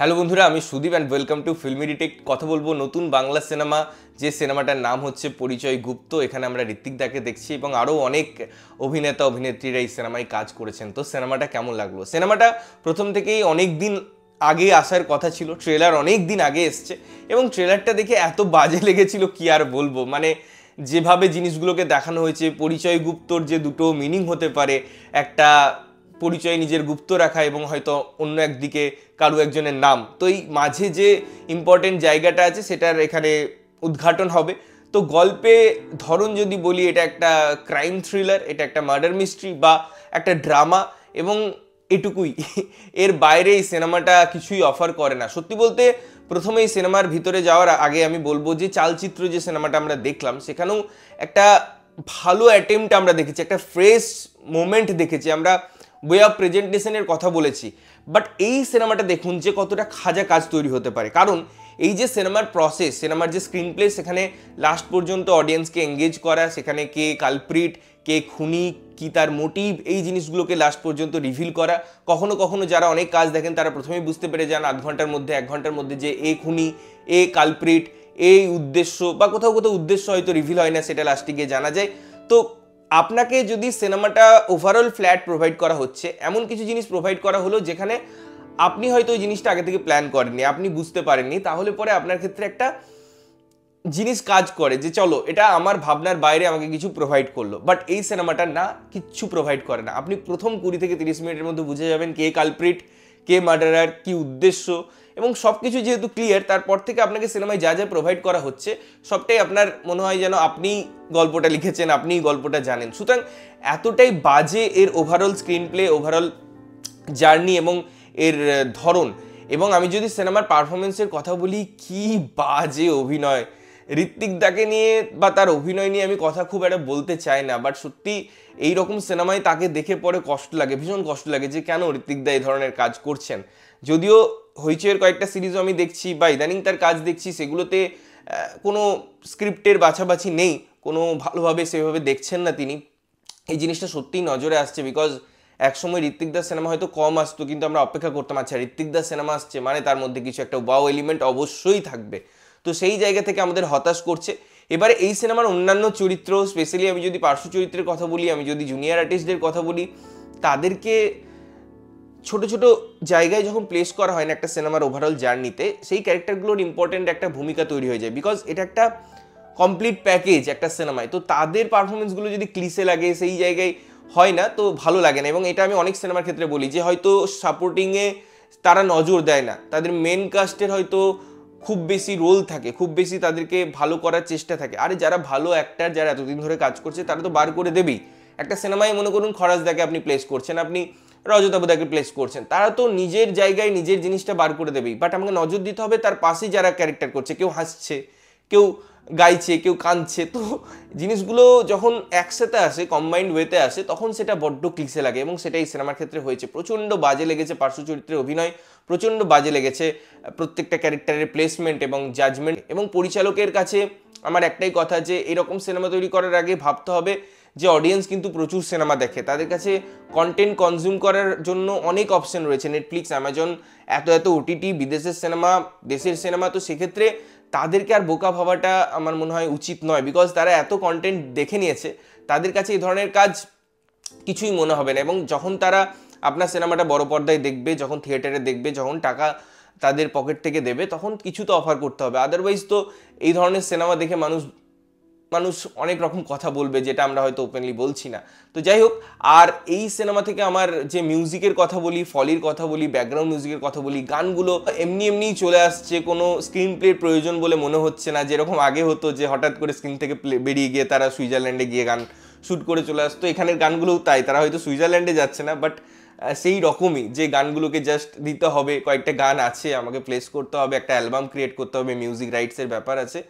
Hello বন্ধুরা, আমি Sudip and welcome to filmy detect. কথা বলবো নতুন বাংলা সিনেমা, যে সিনেমাটার নাম হচ্ছে পরিচয় গুপ্ত। এখানে আমরা ঋত্বিক দাকে দেখছি এবং আরও অনেক অভিনেতা অভিনেত্রীরা এই সিনেমায় কাজ করেছেন। তো সিনেমাটা কেমন লাগলো? সিনেমাটা প্রথম থেকেই অনেক দিন আগে আসার কথা ছিল, ট্রেলার অনেক দিন আগে এসছে এবং ট্রেলারটা দেখে এত বাজে লেগেছিল কি আর বলবো। মানে যেভাবে জিনিসগুলোকে দেখানো হয়েছে, পরিচয় গুপ্তর যে দুটো মিনিং হতে পারে, একটা পরিচয় নিজের গুপ্ত রাখা এবং হয়তো অন্য একদিকে কারো একজনের নাম, তো এই মাঝে যে ইম্পর্টেন্ট জায়গাটা আছে সেটার এখানে উদ্ঘাটন হবে। তো গল্পে ধরন যদি বলি, এটা একটা ক্রাইম থ্রিলার, এটা একটা মার্ডার মিস্ট্রি বা একটা ড্রামা, এবং এটুকুই। এর বাইরে এই সিনেমাটা কিছুই অফার করে না। সত্যি বলতে প্রথমে এই সিনেমার ভিতরে যাওয়ার আগে আমি বলবো যে চালচিত্র যে সিনেমাটা আমরা দেখলাম সেখানেও একটা ভালো অ্যাটেম্পট আমরা দেখেছি, একটা ফ্রেশ মোমেন্ট দেখেছি আমরা, ওয়ে অফ প্রেজেন্টেশনের কথা বলেছি। বাট এই সিনেমাটা দেখুন যে কতটা খাজা কাজ তৈরি হতে পারে। কারণ এই যে সিনেমার প্রসেস, সিনেমার যে স্ক্রিন প্লে, সেখানে লাস্ট পর্যন্ত অডিয়েন্সকে এঙ্গেজ করা, সেখানে কে কালপ্রিট, কে খুনি, কি তার মোটিভ, এই জিনিসগুলোকে লাস্ট পর্যন্ত রিভিল করা। কখনো কখনো যারা অনেক কাজ দেখেন তারা প্রথমেই বুঝতে পেরে যান আধ ঘন্টার মধ্যে, 1 ঘন্টার মধ্যে, যে এ খুনি, এ কালপ্রিট, এই উদ্দেশ্য, বা কোথাও কোথাও উদ্দেশ্য হয়তো রিভিল হয় না, সেটা লাস্টে গিয়ে জানা যায়। তো আপনাকে যদি সিনেমাটা ওভারঅল ফ্ল্যাট প্রোভাইড করা হচ্ছে, এমন কিছু জিনিস প্রোভাইড করা হলো যেখানে আপনি হয়তো ওই জিনিসটা আগে থেকে প্ল্যান করেননি, আপনি বুঝতে পারেননি, তাহলে পরে আপনার ক্ষেত্রে একটা জিনিস কাজ করে যে চলো এটা আমার ভাবনার বাইরে আমাকে কিছু প্রোভাইড করলো। বাট এই সিনেমাটা না, কিচ্ছু প্রোভাইড করে না। আপনি প্রথম 20 থেকে 30 মিনিটের মধ্যে বুঝে যাবেন কে কালপ্রিট, কে মার্ডারার, কি উদ্দেশ্য, এবং সব কিছু যেহেতু ক্লিয়ার, তারপর থেকে আপনাকে সিনেমায় যা যা প্রোভাইড করা হচ্ছে সবটাই আপনার মনে হয় যেন আপনি গল্পটা লিখেছেন, আপনি গল্পটা জানেন। সুতরাং এতটাই বাজে এর overall screen play, overall journey এবং এর ধরন। এবং আমি যদি সিনেমার পারফরমেন্সের কথা বলি, কি বাজে অভিনয়! ঋত্বিক দাকে নিয়ে বা তার অভিনয় নিয়ে আমি কথা খুব একটা বলতে চাই না, বাট সত্যি এইরকম সিনেমায় তাকে দেখে পরে কষ্ট লাগে, ভীষণ কষ্ট লাগে যে কেন ঋত্বিক দা এই ধরনের কাজ করছেন। যদিও হইচইয়ের কয়েকটা সিরিজও আমি দেখছি বা ইদানিং তার কাজ দেখছি, সেগুলোতে কোনো স্ক্রিপ্টের বাছাবাছি নেই, কোনো ভালোভাবে সেভাবে দেখছেন না তিনি। এই জিনিসটা সত্যিই নজরে আসছে, বিকজ একসময় ঋত্বিক দাস সিনেমা হয়তো কম আসতো, কিন্তু আমরা অপেক্ষা করতাম আচ্ছা ঋত্বিক দাস সিনেমা আসছে মানে তার মধ্যে কিছু একটা ওয়াও এলিমেন্ট অবশ্যই থাকবে। তো সেই জায়গা থেকে আমাদের হতাশ করছে। এবারে এই সিনেমার অন্যান্য চরিত্র, স্পেশালি আমি যদি পার্শ্ব চরিত্রের কথা বলি, আমি যদি জুনিয়র আর্টিস্টদের কথা বলি, তাদেরকে ছোট ছোট জায়গায় যখন প্লেস করা হয় না একটা সিনেমার ওভারঅল জার্নিতে, সেই ক্যারেক্টারগুলোর ইম্পর্টেন্ট একটা ভূমিকা তৈরি হয়ে যায়, বিকজ এটা একটা কমপ্লিট প্যাকেজ একটা সিনেমায়। তো তাদের পারফরমেন্সগুলো যদি ক্লিশে লাগে, সেই জায়গায় হয় না, তো ভালো লাগে না। এবং এটা আমি অনেক সিনেমার ক্ষেত্রে বলি যে হয়তো সাপোর্টিংয়ে তারা নজর দেয় না, তাদের মেন কাস্টের হয়তো খুব বেশি রোল থাকে, খুব বেশি তাদেরকে ভালো করার চেষ্টা থাকে। আরে যারা ভালো অ্যাক্টার, যারা এতদিন ধরে কাজ করছে, তারা তো বার করে দেবেই। একটা সিনেমায় মনে করুন খরাজদাকে আপনি প্লেস করছেন, আপনি রজতাবুদাকে প্লেস করছেন, তারা তো নিজের জায়গায় নিজের জিনিসটা বার করে দেবেই। বাট আমাকে নজর দিতে হবে তার পাশে যারা ক্যারেক্টার করছে, কেউ হাসছে, কেউ গাইছে, কেউ কাঁদছে। তো জিনিসগুলো যখন একসাথে আসে, কম্বাইন্ড ওয়েতে আসে, তখন সেটা বড্ড ক্লিশে লাগে, এবং সেটা এই সিনেমার ক্ষেত্রে হয়েছে। প্রচণ্ড বাজে লেগেছে পার্শ্ব চরিত্রের অভিনয়, প্রচণ্ড বাজে লেগেছে প্রত্যেকটা ক্যারেক্টারের প্লেসমেন্ট এবং জাজমেন্ট। এবং পরিচালকের কাছে আমার একটাই কথা, যে এরকম সিনেমা তৈরি করার আগে ভাবতে হবে যে অডিয়েন্স কিন্তু প্রচুর সিনেমা দেখে, তাদের কাছে কন্টেন্ট কনজিউম করার জন্য অনেক অপশন রয়েছে, নেটফ্লিক্স, অ্যামাজন, এত এত ওটিটি, বিদেশের সিনেমা, দেশের সিনেমা। তো সেক্ষেত্রে তাদেরকে আর বোকা ভাবাটা আমার মনে হয় উচিত নয়, বিকজ তারা এত কন্টেন্ট দেখে নিয়েছে, তাদের কাছে এই ধরনের কাজ কিছুই মনে হবে না। এবং যখন তারা আপনার সিনেমাটা বড় পর্দায় দেখবে, যখন থিয়েটারে দেখবে, যখন টাকা তাদের পকেট থেকে দেবে, তখন কিছু তো অফার করতে হবে। আদারওয়াইজ তো এই ধরনের সিনেমা দেখে মানুষ অনেক রকম কথা বলবে, যেটা আমরা হয়তো ওপেনলি বলছি না। তো যাই হোক, আর এই সিনেমা থেকে আমার যে মিউজিকের কথা বলি, ফলির কথা বলি, ব্যাকগ্রাউন্ড মিউজিকের কথা বলি, গানগুলো এমনি এমনিই চলে আসছে, কোনো স্ক্রিন প্লের প্রয়োজন বলে মনে হচ্ছে না, যেরকম আগে হতো যে হঠাৎ করে স্ক্রিন থেকে বেরিয়ে গিয়ে তারা সুইজারল্যান্ডে গিয়ে গান শ্যুট করে চলে আসতো। এখানের গানগুলোও তাই, তারা হয়তো সুইজারল্যান্ডে যাচ্ছে না, বাট সেই রকমই, যে গানগুলোকে জাস্ট দিতে হবে, কয়েকটা গান আছে আমাকে প্লেস করতে হবে, একটা অ্যালবাম ক্রিয়েট করতে হবে, মিউজিক রাইটসের ব্যাপার আছে।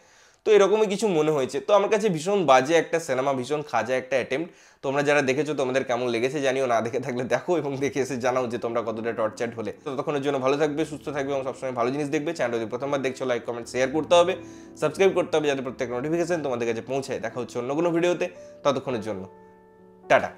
তো এরকমই কিছু মনে হয়েছে। তো আমার কাছে ভীষণ বাজে একটা সিনেমা, ভীষণ খাজা একটা অ্যাটেম্প্ট। তোমরা যারা দেখেছো তোমাদের কেমন লেগেছে জানিও, না দেখে থাকলে দেখো এবং দেখে এসে জানাও যে তোমরা কতটা টর্চার্ড হলে। তো ততক্ষণের জন্য ভালো থাকবে, সুস্থ থাকবে এবং সবসময় ভালো জিনিস দেখবে। চ্যানেল যদি প্রথমবার দেখছো, লাইক কমেন্ট শেয়ার করতে হবে, সাবস্ক্রাইব করতে হবে, যাতে প্রত্যেক নোটিফিকেশন তোমাদের কাছে পৌঁছায়। দেখা হচ্ছে অন্য কোনো ভিডিওতে, ততক্ষণের জন্য টাটা।